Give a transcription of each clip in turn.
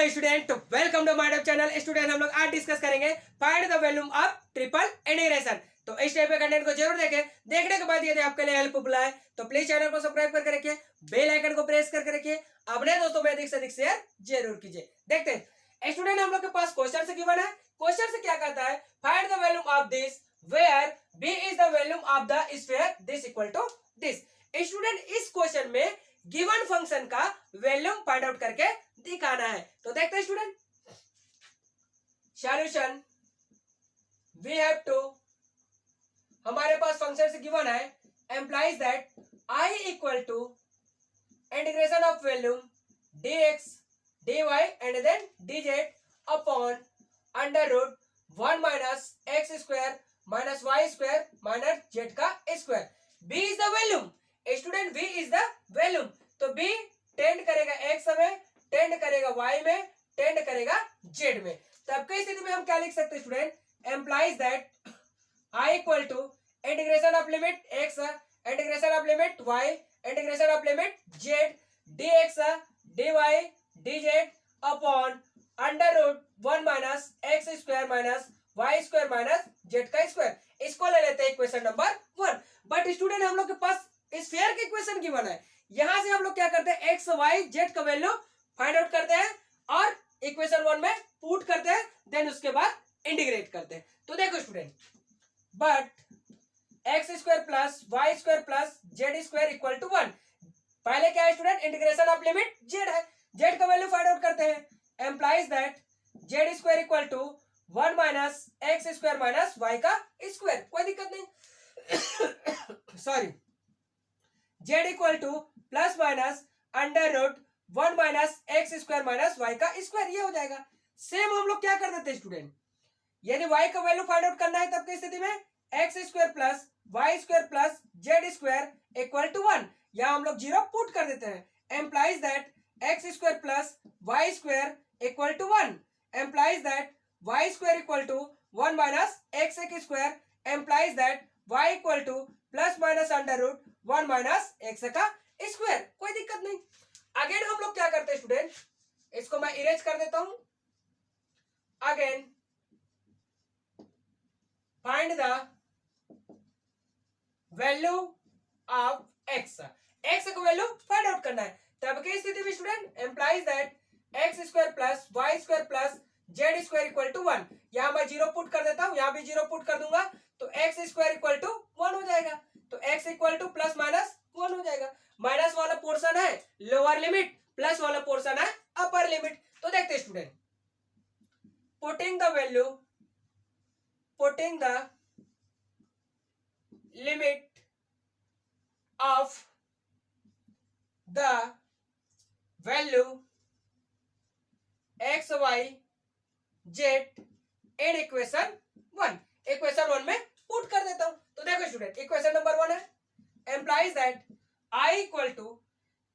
Hello student, welcome to my YouTube channel. Student, हम लोग आज डिस्कस करेंगे find the volume of triple integration. तो इस टाइप के कंटेंट को जरूर देखें। देखने के बाद यदि आपके लिए हेल्पफुल है तो प्लीज चैनल को सब्सक्राइब करके रखिए, बेल आइकन को प्रेस करके रखिए, अपने दोस्तों में अधिक से अधिक शेयर जरूर कीजिए। देखते हैं स्टूडेंट, हम लोग के पास क्वेश्चन से गिवन है। क्वेश्चन से क्या कहता है, find the volume of this where B is the volume of the sphere this equal to this. Student, इस क्वेश्चन में गिवन फंक्शन का वॉल्यूम फाइंड आउट करके दिखाना है। तो देखते हैं student, solution we have to, हमारे पास फंक्शन से गिवन है, implies that I equal to integration of volume dx dy and then dz upon under root 1 minus x square minus Y square minus Z का square. b is the volume. Student, v is the volume, तो b tend करेगा x में, tend करेगा y में, tend करेगा z में। तब की स्थिति में हम क्या लिख सकते हैं student, implies that i equal to integration of limit x, integration of limit y, integration of limit z dx dy dz upon under root 1 minus x square minus Y square minus Z का square. इसको ले लेते हैं equation number 1। But student, हम लोग के पास sphere की equation given है। यहां से हम लोग क्या करते हैं, एक्स वाई जेड का वैल्यू फाइंड आउट करते हैं और इक्वेशन 1 में पुट करते हैं, देन उसके बाद इंटीग्रेट करते हैं। तो देखो student, but x square plus y square plus z square equal to 1। पहले क्या है student, integration of limit z है, जेड का वैल्यू फाइंड आउट करते हैं। Implies that z square equal to 1 minus x square minus Y का square, कोई दिक्कत नहीं sorry, z equal to plus minus under root 1 minus x square minus Y का square, ये हो जाएगा। सेम हम लोग क्या कर देते हैं स्टूडेंट, यदि y का वैल्यू फाइंड आउट करना है तब की स्थिति में x square plus y square plus z square equal to 1, यहां हम लोग 0 पुट कर देते हैं। Implies that x square plus y square equal to 1, implies that y square equal to 1 minus x square, implies that y equal to plus minus under root 1 minus x का square, कोई दिक्कत नहीं। Again हम लोग क्या करते हैं student, इसको मैं इरेज कर देता हूं। Again find the value of x, x का वैल्यू फाइंड आउट करना है। तब की स्थिति में student, implies that x square plus y square plus z square equal to 1, यहां मैं 0 पुट कर देता हूं, यहां भी 0 पुट कर दूंगा, तो एक्स स्क्वायर इक्वल टू 1 हो जाएगा। तो x equal to plus minus 1 हो जाएगा। माइनस वाला पोर्शन है लोअर लिमिट, प्लस वाला पोर्शन है अपर लिमिट। तो देखते हैं student, putting the value, putting the limit of the value x y z in equation 1, equation 1 में पुट कर देता हूं। तो देखो स्टूडेंट, इक्वेशन नंबर 1 है, implies that i equal to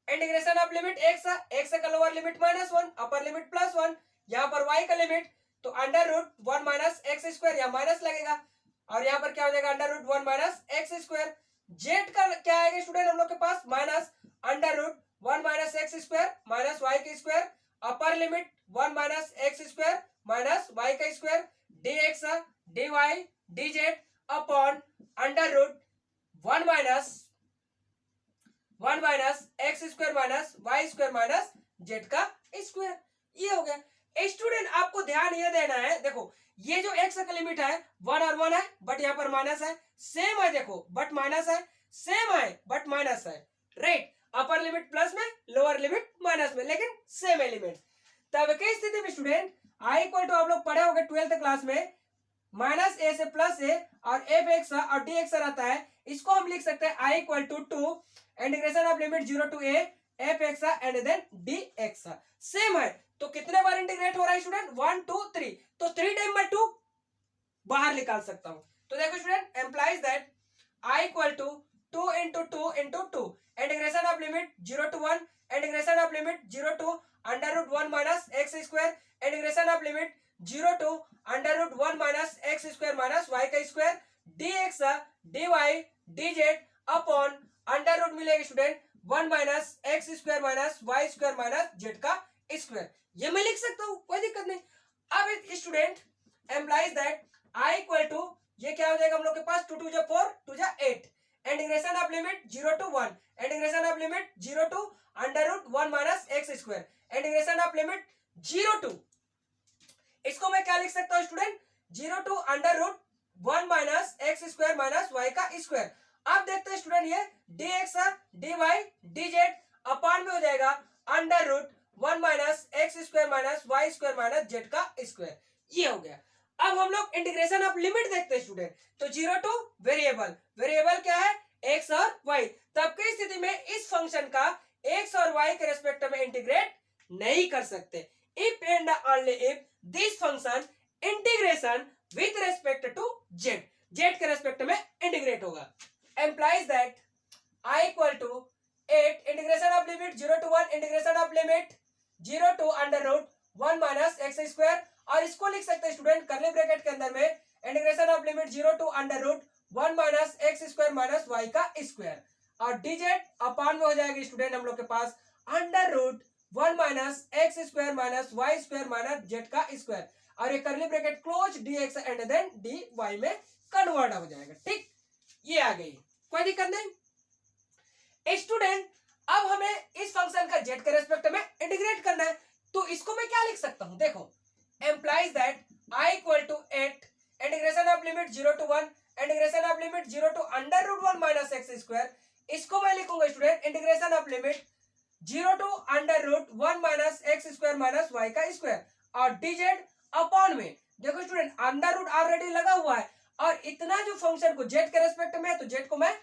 integration of limit x का लोअर लिमिट -1 अपर लिमिट +1, यहां पर y का लिमिट तो under root 1 minus x square, यहां माइनस लगेगा और यहां पर क्या हो जाएगा, under root 1 minus x square. Z का क्या आएगा स्टूडेंट हम लोग के पास, minus under root 1 minus x square minus Y का square, upper limit 1 minus x square minus Y का square dx dy dz upon under root 1 minus x square minus Y square minus Z का square, ये हो गया। Student, आपको ध्यान ये देना है, देखो ये जो x का लिमिट है 1 और 1 है, बट यहाँ पर माइनस है, सेम है, देखो बट माइनस है, सेम है बट माइनस है, राइट। अपर लिमिट प्लस में, लोअर लिमिट माइनस में, लेकिन सेम एलिमेंट। तब की स्थिति में स्टूडेंट i इक्वल टू आप लोग पढ़े होंगे 12th क्लास में, माइनस ए से प्लस ए और एफ एक्स और डी एक्स रहता है, इसको हम लिख सकते हैं i equal to 2 integration of limit 0 to a f x and then d x, same है। तो कितने बार इंटीग्रेट हो रहा है स्टूडेंट, 1 2 3, तो 3 टाइम मैं 2 बाहर निकाल सकता हूं। तो देखो student, implies that i equal to 2 into 2 into 2 integration of limit 0 to 1 integration of limit 0 to under root 1 minus x square integration of limit 0 to under root 1 minus x square minus Y का square dx dy dz upon under root मिलेगा student 1 minus x square minus Y square minus Z का square. ये मैं लिख सकता हूँ, कोई दिक्कत नहीं। अब student implies that I equal to, ये क्या हो जाएगा हम लोग के पास, 2 2 जा 4 2 जा 8, integration of limit 0 to 1, integration of limit 0 to under root 1 minus x square, integration of limit 0 to, इसको मैं क्या लिख सकता हूँ student, 0 to under root 1 minus x square minus Y का स्क्वायर। अब देखते हैं स्टूडेंट, ये D x D Y D Z upon में हो जाएगा under root 1 minus x square minus Y square minus Z का स्क्वायर, ये हो गया। अब हम लोग इंटीग्रेशन ऑफ लिमिट देखते हैं स्टूडेंट, तो 0 टू वेरिएबल, वेरिएबल क्या है, एक्स और वाई। तब की स्थिति में इस फंक्शन का एक्स और वाई के रेस्पेक्ट में इंटीग्रेट नहीं कर सकते। If and only if this function integration with respect to z, z के रेस्पेक्ट में इंटीग्रेट होगा। Implies that I equal to 8 integration of limit 0 to 1, integration of limit 0 to under root 1 minus x square, और इसको लिख सकते हैं student curly bracket के अंदर में integration of limit 0 to under root 1 minus x square minus Y का square, और dz अपान में हो जाएगा स्टूडेंट हम लोग के पास under root 1 minus x square minus Y square minus Z का स्क्वायर, और ये curly bracket close dx and then dy में कन्वर्ट हो जाएगा। ठीक, ये आ गई, कोई दिक्कत नहीं। स्टूडेंट अब हमें इस फंक्शन का जेड के रेस्पेक्ट में इंटीग्रेट करना है, तो इसको मैं क्या लिख सकता हूं, देखो implies that I equal to 8 integration of limit 0 to 1, integration of limit 0 to under root 1 minus x square, इसको मैं लिखूंगा student integration of limit 0 to under root 1 minus x square minus Y का स्क्वायर, और dz upon में, देखो student under root already लगा हुआ है, और इतना जो फंक्शन को जेड के रेस्पेक्ट में है तो जेड को मैं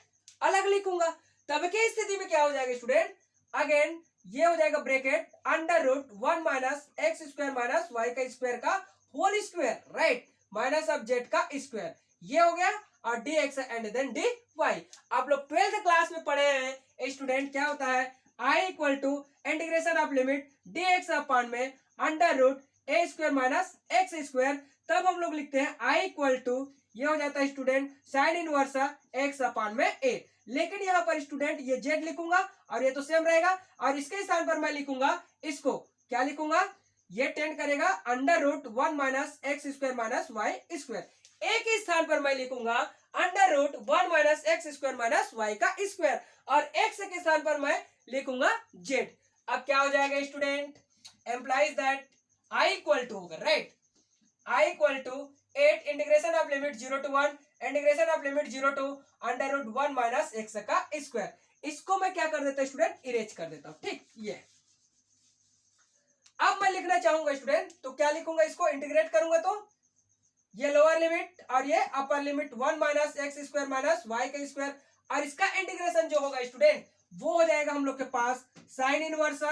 अलग लिखूंगा। तब की स्थिति में क्या हो जाएगा स्टूडेंट, अगेन ये हो जाएगा bracket under root 1 minus x square minus Y का स्क्वायर का whole square, right, minus of z का स्क्वायर, ये हो गया, और d x and then d y. आप लोग 12th क्लास में पढ़े हैं स्टूडेंट, क्या होता है I equal to integration of limit D X upon में अंडर रूट ए स्क्वायर माइनस एक्स स्क्वायर, तब हम लोग लिखते हैं I इक्वल टू, ये हो जाता है student sine inverse x upon में ए, लेकिन यहाँ पर स्टूडेंट ये जेड लिखूंगा और ये तो सेम रहेगा, और इसके स्थान पर मैं लिखूंगा इसको, क्या लिखूंगा, ये टेंड करेगा under root 1 minus x square minus Y square, एक ही स्थान पर मैं लिखूंगा under root 1 minus x square minus Y का स्क्वायर, और एक्स के स्थान पर मैं लिखूंगा जेड। अब क्या हो जाएगा student, implies that I equal to होगा, right, I equal to 8 integration of limit 0 to 1, integration of limit 0 to under root 1 minus x का स्क्वायर, इसको मैं क्या कर देता हूं स्टूडेंट, इरेज कर देता हूं। ठीक, ये अब मैं लिखना चाहूंगा स्टूडेंट, तो क्या लिखूंगा, इसको इंटीग्रेट करूंगा तो ये लोअर लिमिट और ये upper limit 1 minus x square minus Y का स्क्वायर, और इसका इंटीग्रेशन जो होगा स्टूडेंट वो हो जाएगा हम लोग के पास साइन इनवर्स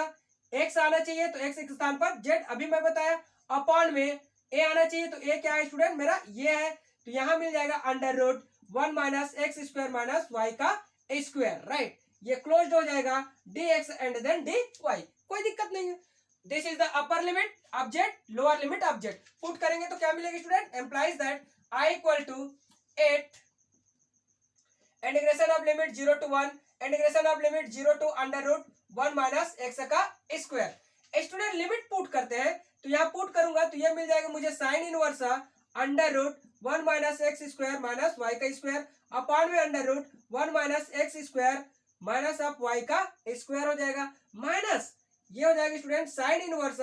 एक्स आना चाहिए, तो एक्स के स्थान पर जेड अभी मैं बताया, अपॉन में ए आना चाहिए, तो ए क्या है स्टूडेंट मेरा ये है, तो यहां मिल जाएगा under root 1 minus x square minus Y का स्क्वायर, राइट, ये क्लोज्ड हो जाएगा d x and then d y, कोई दिक्कत नहीं है। This is the upper limit of z, lower limit of z, put करेंगे तो क्या मिलेगा student, implies that I equal to 8 integration of limit 0 to 1, integration of limit 0 to under root 1 minus x का square. Student limit put करते हैं, तो यहाँ put करूंगा तो ये मिल जाएगा मुझे sine inverse under root 1 minus x square minus Y का स्क्वायर अपॉन में under root 1 minus x square minus of y का स्क्वायर हो जाएगा, माइनस ये हो जाएगा student sine inverse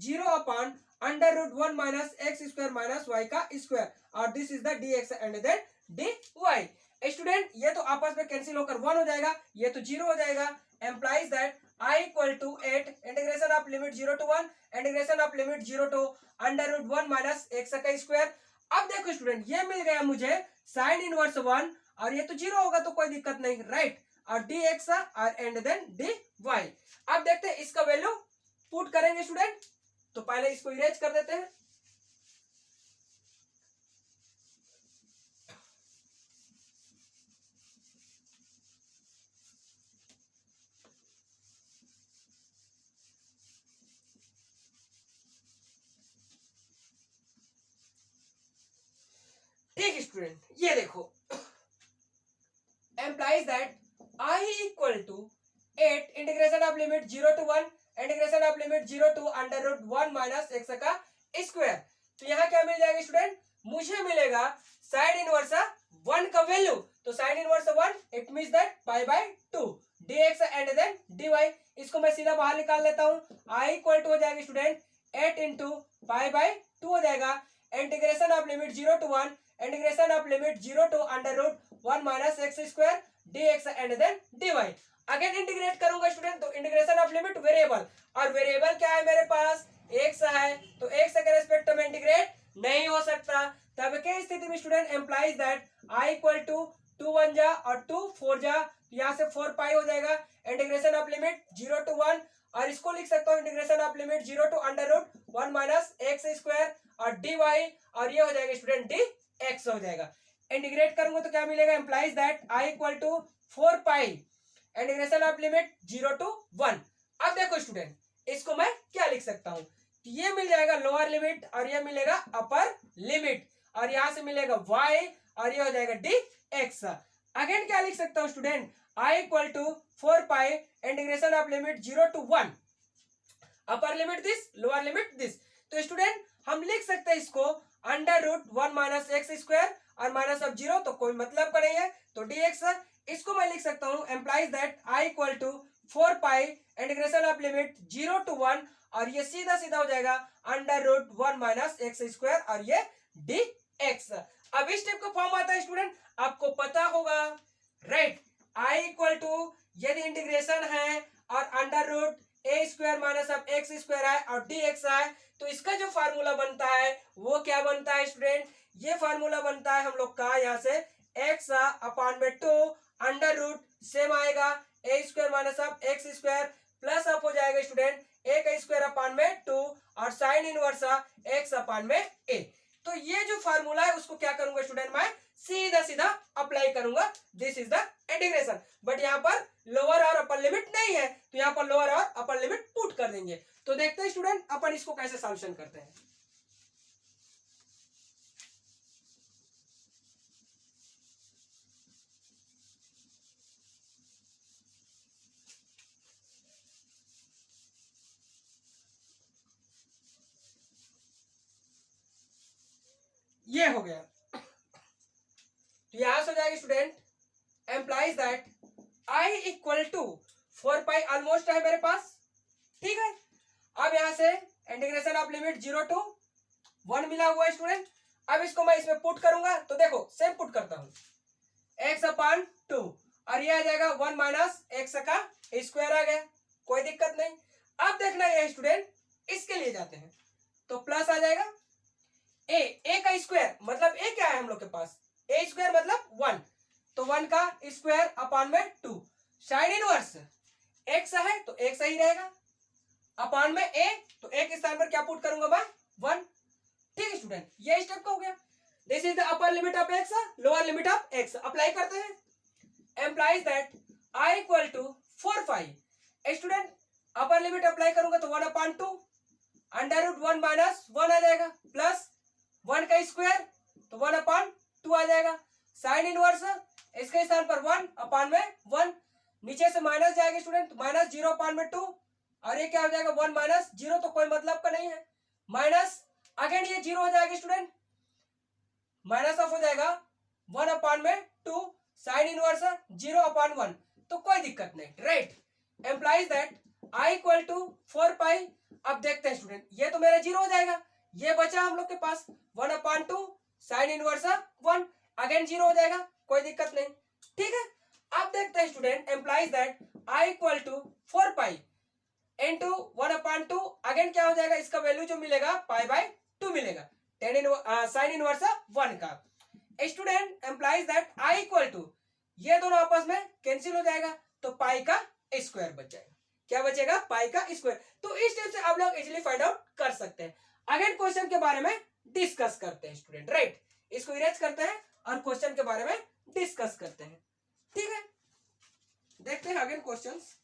0 upon under root 1 minus x square minus Y का square, और this is the d x and then d y. Student ये तो आपस में कैंसिल होकर 1 हो जाएगा, ये तो 0 हो जाएगा। Implies that I equal to 8 integration of limit 0 to 1, integration of limit 0 to under root 1 minus x का स्क्वायर। अब देखो स्टूडेंट ये मिल गया मुझे साइन इनवर्स 1, और ये तो 0 होगा तो कोई दिक्कत नहीं, राइट, और डी एक्स और एंड देन डी वाई। अब देखते हैं इसका वैल्यू पुट करेंगे स्टूडेंट, तो पहले इसको इरेज कर देते हैं। ठीक स्टूडेंट, ये देखो implies that I equal to 8 integration of limit 0 to 1, integration of limit 0 to under root 1 minus x का स्क्वायर। तो यहाँ क्या मिल जाएगा स्टूडेंट, मुझे मिलेगा साइन इनवर्स 1 का वैल्यू, तो sine inverse 1 it means that pi by 2 dx and then dy। इसको मैं सीधा बाहर निकाल लेता हूँ, i इक्वल टू हो जाएगा स्टूडेंट 8 इंटू पाई बाय 2 हो जाएगा integration of limit 0 to 1 integration of limit 0 to under root 1 minus x square dx and then dy। Again integrate करूंगा स्टूडेंट, तो इंटीग्रेशन ऑफ लिमिट वेरिएबल, और variable क्या है मेरे पास, एक्स है, तो एक्स के रेस्पेक्ट में इंटीग्रेट नहीं हो सकता। तब के स्थिति में student implies that I equal to 2 1 जा और 2 4 जा, यहाँ से 4 पाई हो जाएगा इंटीग्रेशन ऑफ लिमिट 0 टू 1, और इसको लिख सकता हूँ integration of limit 0 to under root 1 minus x square और dy, और ये हो जाएगा स्टूडेंट dx हो जाएगा। इंटीग्रेट करूंगा तो क्या मिलेगा, implies that I equal to 4 pi integration of limit 0 to 1। अब देखो स्टूडेंट, इसको मैं क्या लिख सकता हूँ, ये मिल जाएगा लोअर लिमिट और ये मिलेगा अपर लिमिट, और यहां से मिलेगा y और ये हो जाएगा dx। अगेन क्या लिख सकता हूँ student, i equal to 4 pi integration of limit 0 to 1 upper limit this lower limit this. तो स्टूडेंट हम लिख सकते हैं इसको under root 1 minus x square और माइनस ऑफ 0 तो कोई मतलब का नहीं है, तो dx। इसको मैं लिख सकता हूँ implies that i equal to 4 pi integration of limit 0 to 1 और ये सीधा सीधा हो जाएगा under root 1 minus x square और ये dx। अब इस टाइप का फॉर्म आता है स्टूडेंट, आपको पता होगा राइट, i इक्वल टू यदि इंटीग्रेशन है और under root A square minus of x square है और dx है, तो इसका जो फार्मूला बनता है वो क्या बनता है स्टूडेंट, ये फार्मूला बनता है हम लोग का यहाँ से x अपॉन में 2 अंडर रूट सेम आएगा A square minus of x square plus up हो जाएगा स्टूडेंट ए का स्क्वायर अपॉन में 2 और साइन इनवर्स एक्स अपॉन में ए। तो ये जो फार्मूला है उसको क्या करूंगा स्टूडेंट, मैं सीधा सीधा अप्लाई करूंगा, this is the integration. But यहाँ पर लोअर और अपर लिमिट नहीं है, तो यहाँ पर लोअर और अपर लिमिट पुट कर देंगे। तो देखते हैं स्टूडेंट अपन इसको कैसे सॉल्यूशन करते हैं। ये हो गया, तो यहां से हो जाएगा student implies that i equal to 4 pi almost है मेरे पास, ठीक है। अब यहां से इंटीग्रेशन ऑफ लिमिट 0 टू 1 मिला हुआ है स्टूडेंट। अब इसको मैं इसमें पुट करूंगा, तो देखो सेम पुट करता हूं x अपॉन 2 और ये आ जाएगा 1 माइनस एक्स का स्क्वायर आ गया, कोई दिक्कत नहीं। अब देखना ये स्टूडेंट इसके लिए जाते हैं, तो प्लस आ जाएगा ए का स्क्वायर मतलब ए क्या है हम लोग के पास, ए स्क्वायर मतलब 1, तो 1 का स्क्वायर अपॉन में 2 साइन इनवर्स एक्स है तो एक्स ही रहेगा अपॉन में ए, तो ए के स्थान पर क्या पुट करूंगा मैं 1, ठीक है स्टूडेंट। ये स्टेप का हो गया, this is the upper limit of x lower limit of x. Apply करते हैं implies that I equal to 4 5 student upper limit apply करूंगा तो 1 अपॉन 2 अंडर रूट 1 माइनस 1 आ जाएगा प्लस 1 का स्क्वायर तो 1 अपॉन 2 आ जाएगा साइन इनवर्स इसके स्थान पर 1 अपॉन में 1, नीचे से माइनस जाएगा स्टूडेंट माइनस 0 अपॉन में 2 और ये क्या हो जाएगा 1 माइनस 0 तो कोई मतलब का नहीं है, माइनस अगेन ये 0 हो जाएगा स्टूडेंट माइनस ऑफ हो जाएगा 1 अपॉन में 2 साइन इनवर्स 0 अपॉन 1 तो कोई दिक्कत नहीं right. Implies that i equal to 4 pi. अब देखते हैं स्टूडेंट ये तो मेरा 0 हो जाएगा, ये बचा हम लोग के पास 1 अपॉन 2 साइन इनवर्स 1 अगेन 0 हो जाएगा, कोई दिक्कत नहीं, ठीक है। अब देखते हैं student implies that i equal to 4 pi into 1 upon 2 again क्या हो जाएगा, इसका वैल्यू जो मिलेगा पाई बाय 2 मिलेगा साइन इनवर्स 1 का। Student implies that i equal to ये दोनों आपस में कैंसिल हो जाएगा तो पाई का स्क्वायर बच जाएगा, क्या बचेगा पाई का स्क्वायर। तो इस टाइप से आप लोग इजीली फाइंड आउट कर सकते हैं। अगेन क्वेश्चन के बारे में डिस्कस करते हैं स्टूडेंट राइट, इसको इरेज करते हैं और क्वेश्चन के बारे में डिस्कस करते हैं, ठीक है। देखते हैं अगेन क्वेश्चंस।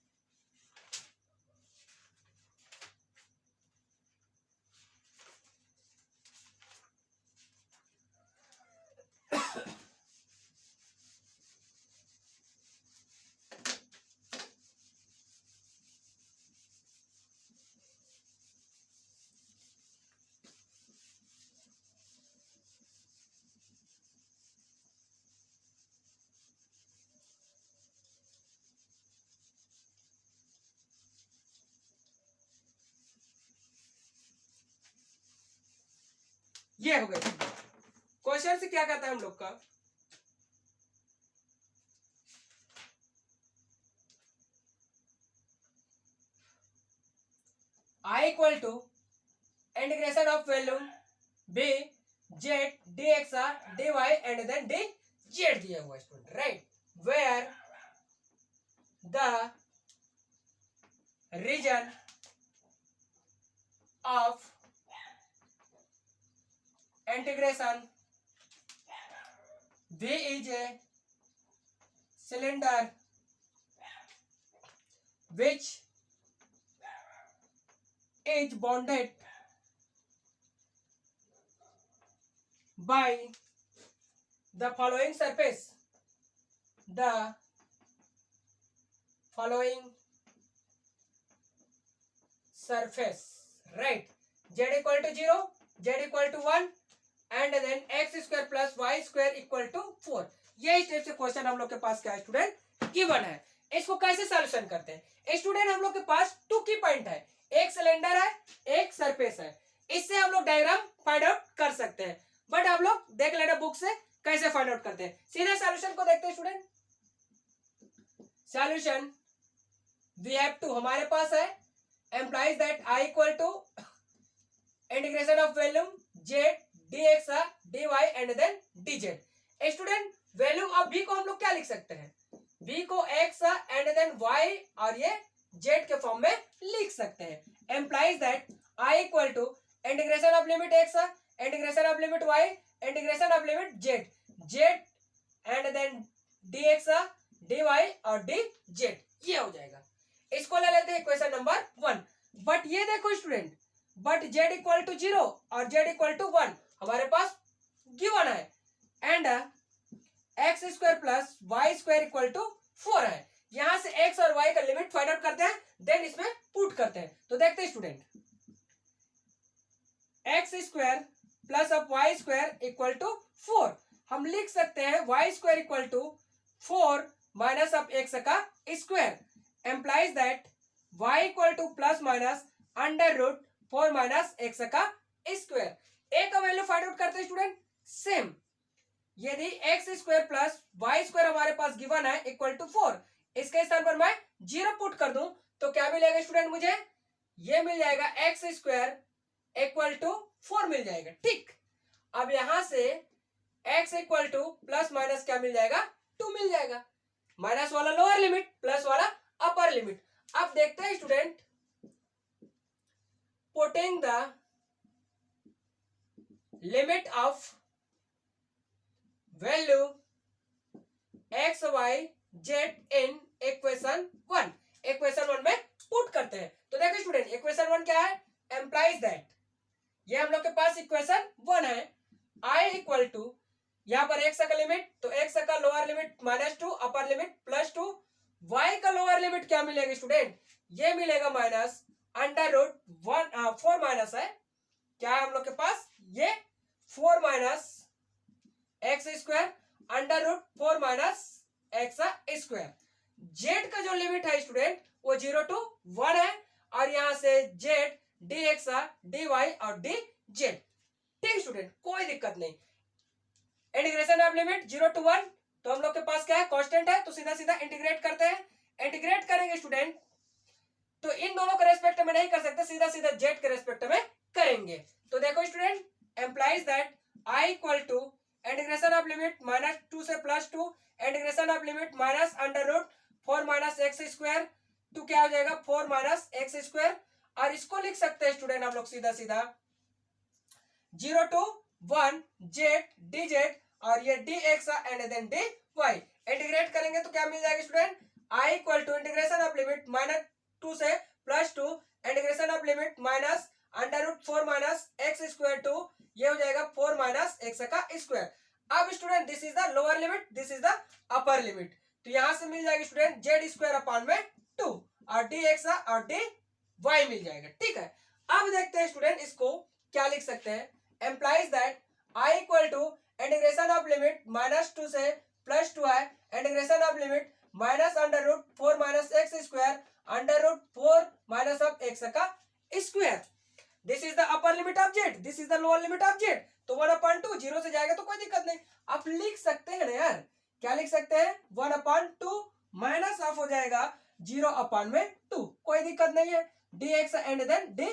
ये हो गया। क्वेश्चन से क्या कहता है हम लोग का, I equal to integration of volume b z d x D y and then d z दिया हुआ student, right, where the region of integration V is a cylinder which is bounded by the following surface. The following surface, right? Z equal to 0, Z equal to 1 and then x square plus y square equal to 4। ये इस type से question हम लोग के पास क्या है student, given है। इसको कैसे सॉल्यूशन करते हैं स्टूडेंट, हम लोग के पास 2 की पॉइंट है, एक सिलेंडर है, एक सरफेस है। इससे हम लोग डायग्राम फाइंड आउट कर सकते हैं, बट आप लोग देख लेना बुक से कैसे फाइंड आउट करते हैं। सीधे सॉल्यूशन को देखते हैं student. Solution we have to हमारे पास है, implies that I equal to integration of volume z dx dy and then dz। Student volume of v को हम लोग क्या लिख सकते हैं, v को x एंड देन y और ये z के फॉर्म में लिख सकते हैं। Implies that i equal to integration of limit x integration of limit y integration of limit z and then dx dy और dz, ये हो जाएगा। इसको ले लेते हैं इक्वेशन नंबर 1। बट ये देखो student, but z equal to 0 और z इक्वल टू 1 हमारे पास गिवन है, and x square plus y square equal to 4 है। यहां से x और y का लिमिट फाइंड आउट करते हैं, देन इसमें पुट करते हैं। तो देखते हैं student, x square plus of y square equal to 4, हम लिख सकते हैं y square equal to 4 minus of x का square, implies that y equal to plus minus under root 4 minus x का स्क्वायर। ए का वैल्यू फाइंड आउट करते हैं student. Same, यदि x square plus y square हमारे पास given है equal to 4, इसके स्थान पर मैं 0 पुट कर दूं तो क्या मिलेगा स्टूडेंट, मुझे ये मिल जाएगा एक्स स्क्वायर इक्वल टू 4 मिल जाएगा। ठीक, अब यहां से x equal to plus minus क्या मिल जाएगा, 2 मिल जाएगा। माइनस वाला लोअर लिमिट, प्लस वाला अपर लिमिट। अब देखते हैं student, putting the limit of value x y z in equation 1, equation 1 में पुट करते हैं। तो देखो स्टूडेंट, इक्वेशन 1 क्या है, एम्प्लाइज दैट, ये हम लोग के पास इक्वेशन 1 है, आई इक्वल टू यहाँ पर एक्स का लिमिट, तो एक्स का lower limit -2 upper limit +2, y का लोअर लिमिट क्या मिलेगा स्टूडेंट, ये मिलेगा माइनस अंडर रूट 4 माइनस है, क्या है हम लोग के पास, ये 4 minus x square under root 4 minus x square. Z का जो लिमिट है स्टूडेंट वो 0 to 1 है, और यहां से z d x D y और डी जेड। ठीक स्टूडेंट, कोई दिक्कत नहीं। इंटीग्रेशन ऑफ लिमिट 0 to 1, तो हम लोग के पास क्या है, कांस्टेंट है, तो सीधा सीधा इंटीग्रेट करते हैं। इंटीग्रेट करेंगे स्टूडेंट तो इन दोनों के रेस्पेक्ट में नहीं कर सकते, सीधा सीधा जेड के रेस्पेक्ट में करेंगे। तो देखो student, implies that I equal to integration of limit -2 से +2 integration of limit minus under root 4 minus x square, तो क्या हो जाएगा 4 माइनस एक्स स्क्वायर, और इसको लिख सकते हैं स्टूडेंट हम लोग सीधा सीधा 0 to 1 जेड डी जेड और ये D x and then d y. Integrate करेंगे तो क्या मिल जाएगा student, I equal to integration of limit -2 से +2 integration of limit minus under root 4 minus x square to, ये हो जाएगा 4 माइनस एक्स का स्क्वायर। अब student this is the lower limit, this is the upper limit, तो यहां से मिल जाएगी स्टूडेंट जेड स्क्वायर अपॉन में 2 और डी एक्स और डी वाई मिल जाएगा। ठीक है, अब देखते हैं स्टूडेंट इसको क्या लिख सकते हैं, implies that I equal to integration of limit -2 से +2 है, integration of limit minus under root 4 minus x square under root 4 minus of X का square, this is the upper upper limit of Z, this is the lower limit of Z, तो 1/2 zero से जाएगा तो कोई दिक्कत नहीं। आप लिख सकते हैं ना यार, क्या लिख सकते हैं, 1/2 माइनस ऑफ हो जाएगा 0/2, कोई दिक्कत नहीं है, dx एंड देन dy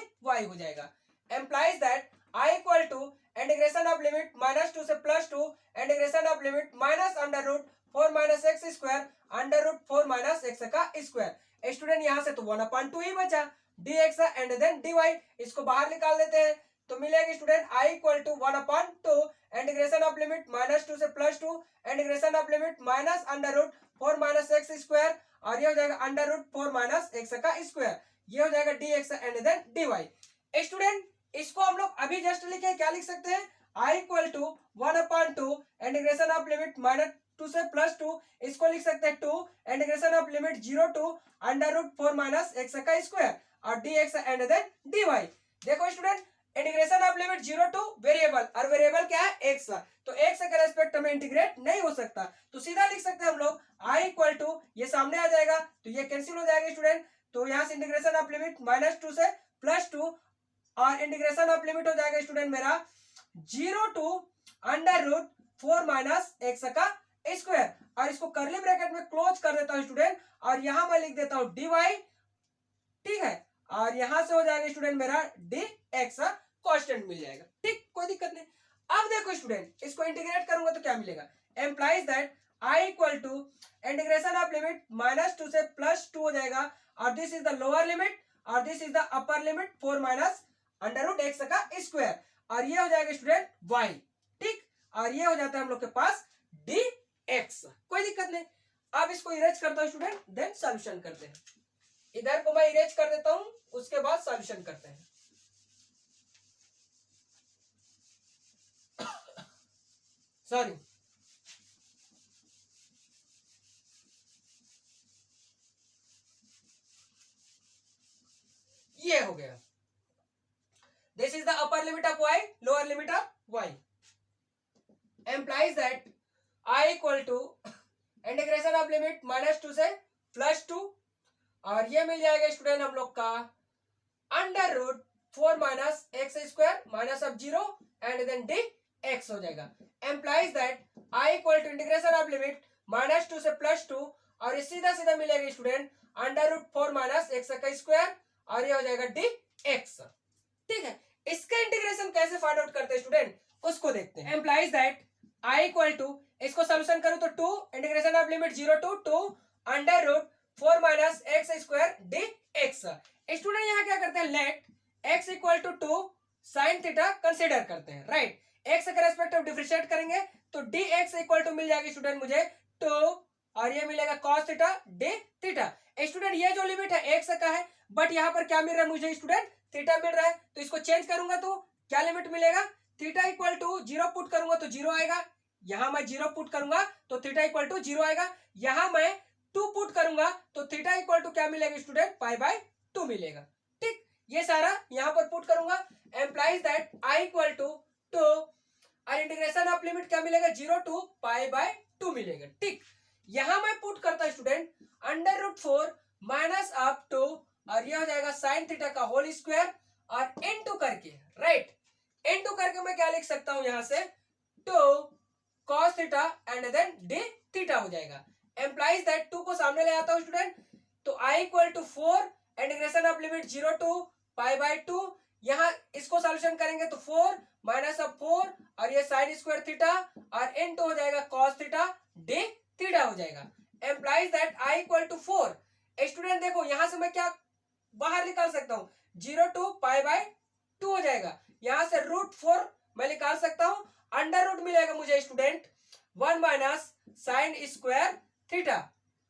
हो जाएगा। Implies that I equal to integration of limit -2 से +2 integration of limit -√4 minus x square √4 minus x का स्क्वायर। स्टूडेंट यहाँ से तो 1/2 ही बचा, dx एंड देन dy, इसको बाहर निकाल देते हैं तो मिलेगा student I equal to 1/2 integration of limit -2 से +2 integration of limit -√4 minus x square, और ये हो जाएगा √4 माइनस एक्स का स्क्वायर, ये हो जाएगा dx and then dy। Student इसको हम लोग अभी जस्ट लिखे, क्या लिख सकते हैं, I equal to 1/2 integration of limit -2 से +2, इसको लिख सकते हैं 2 integration of limit 0 to √4 minus x का स्क्वायर, और dx एंड देन dy। देखो student, integration of limit 0 to variable, और वेरिएबल क्या है, x, तो x के रेस्पेक्ट में इंटीग्रेट नहीं हो सकता, तो सीधा लिख सकते हैं हम लोग I इक्वल टू, ये सामने आ जाएगा तो ये कैंसिल हो जाएगा स्टूडेंट, तो यहाँ से इंटीग्रेशन ऑफ लिमिट -2 से +2, और इंटीग्रेशन ऑफ लिमिट हो जाएगा स्टूडेंट मेरा 0 टू √4 माइनस एक्स का स्क्वायर, और इसको करली ब्रैकेट में क्लोज कर देता हूं स्टूडेंट, और यहां मैं लिख देता हूं dy, ठीक है, और यहां से हो जाएगा स्टूडेंट मेरा dx कांस्टेंट मिल जाएगा, ठीक, कोई दिक्कत नहीं। अब देखो स्टूडेंट, इसको इंटीग्रेट करूंगा तो क्या मिलेगा, implies that I equal to integration of limit -2 से +2 हो जाएगा, और this is the lower limit और this is the upper limit 4 minus √x का स्क्वायर, और ये हो जाएगा स्टूडेंट y, ठीक, और ये हो जाता है हम लोग के पास dx, कोई दिक्कत नहीं। अब इसको इरेज करता हूं स्टूडेंट, देन सॉल्यूशन करते हैं, इधर को मैं इरेज कर देता हूं, उसके बाद सॉल्यूशन करते हैं। सॉरी, ये हो गया, this is the upper limit of y, lower limit of y, implies that I equal to integration of limit -2 से +2, और ये मिल जाएगा स्टूडेंट हम लोग का √4 minus x square minus of 0 and then dx हो जाएगा। Implies that I equal to integration of limit -2 से +2, और ये सीधा सीधा मिलेगा स्टूडेंट √4 माइनस एक्स का स्क्वायर, और ये हो जाएगा dx, ठीक है। इसका इंटीग्रेशन कैसे फाइंड आउट करते हैं स्टूडेंट, उसको देखते हैं। Implies that I equal to, इसको सोल्यूशन करूं तो 2 integration of limit 0 to 2 √4 minus x square dx। Student यहाँ क्या करते हैं, let x equal to 2 sine theta consider करते हैं, राइट, x के रेस्पेक्ट ऑफ डिफरेंशिएट करेंगे तो dx इक्वल टू मिल जाएगी स्टूडेंट मुझे 2, और ये मिलेगा cos theta d theta. Student ये जो लिमिट है x का है, बट यहाँ पर क्या मिल रहा है मुझे स्टूडेंट, थीटा मिल रहा है, तो इसको चेंज करूंगा तो क्या लिमिट मिलेगा, थीटा इक्वल टू 0 पुट करूंगा तो 0 आएगा, यहां मैं 0 पुट करूंगा तो थीटा इक्वल टू 0 आएगा, यहां मैं 2 पुट करूंगा तो थीटा इक्वल टू क्या मिलेगा स्टूडेंट, π/2 मिलेगा, ठीक, ये सारा यहां पर पुट करूंगा। Implies that I equal to 2, और इंटीग्रेशन ऑफ लिमिट क्या मिलेगा, 0 टू π/2 मिलेगा, ठीक, यहां मैं पुट करता हूं स्टूडेंट √4 माइनस ऑफ 2, और ये हो जाएगा साइन थीटा का होल स्क्वायर, और इनटू करके, राइट, इनटू करके मैं क्या लिख सकता हूं यहां से 2 cos theta and then d theta हो जाएगा। एम्प्लाइज दैट 2 को सामने ले आता हूं स्टूडेंट, तो I equal to 4 integration of limit 0 to π/2, यहाँ इसको सॉल्यूशन करेंगे तो 4 माइनस ऑफ 4, और ये साइन स्क्वायर थीटा, और इनटू हो जाएगा cos थीटा d थीटा हो जाएगा। Implies that I equal to 4, student देखो यहां से मैं क्या बाहर निकाल सकता हूं, 0 टू π/2 हो जाएगा, यहां से √4 मैं निकाल सकता हूं, अंडर रूट मिलेगा मुझे student 1 minus sine square theta,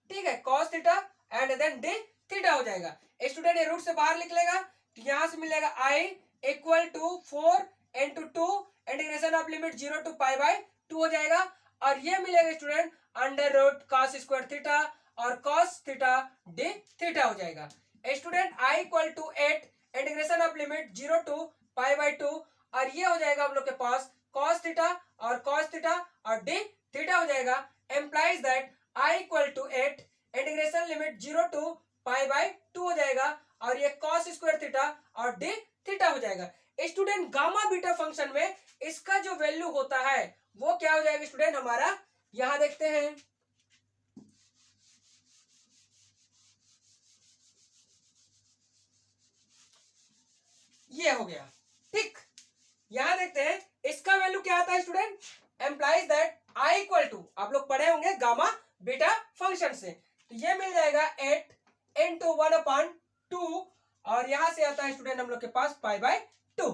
ठीक है, cos theta and then d theta हो जाएगा। स्टूडेंट ये रूट से बाहर निकलेगा तो यहां से मिलेगा I equal to 4 into 2 integration of limit 0 to π/2 हो जाएगा, और ये मिलेगा स्टूडेंट √cos स्क्वायर थीटा और cos थीटा d थीटा हो जाएगा। Student I equal to 8 integration of limit 0 to π/2, और ये हो जाएगा हम लोग के पास cos थीटा और cos थीटा और d थीटा हो जाएगा। Implies that I equal to 8 integration limit 0 to π/2 हो जाएगा, और ये cos स्क्वायर थीटा और d थीटा हो जाएगा। स्टूडेंट गामा बीटा फंक्शन में इसका जो वैल्यू होता है वो क्या हो जाएगा स्टूडेंट हमारा, यहां देखते हैं, ये हो गया। ठीक, यहां देखते हैं इसका वैल्यू क्या आता है student, implies that I equal to, आप लोग पढ़े होंगे गामा बीटा फंक्शन से, तो ये मिल जाएगा 8 into 1/2 और यहां से आता है स्टूडेंट हम लोग के पास π/2।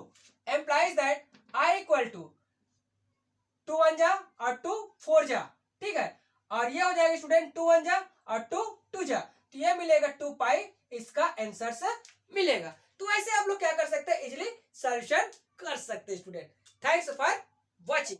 Implies that I equal to 2 1 जा और 2 4 जा, ठीक है, और ये हो जाएगा स्टूडेंट 2 1 जा और 2 2 जा, तो ये मिलेगा 2π, इसका आंसर से मिलेगा। तो ऐसे आप लोग क्या कर सकते हैं, इजिली सॉल्यूशन कर सकते हैं स्टूडेंट। Thanks for watching.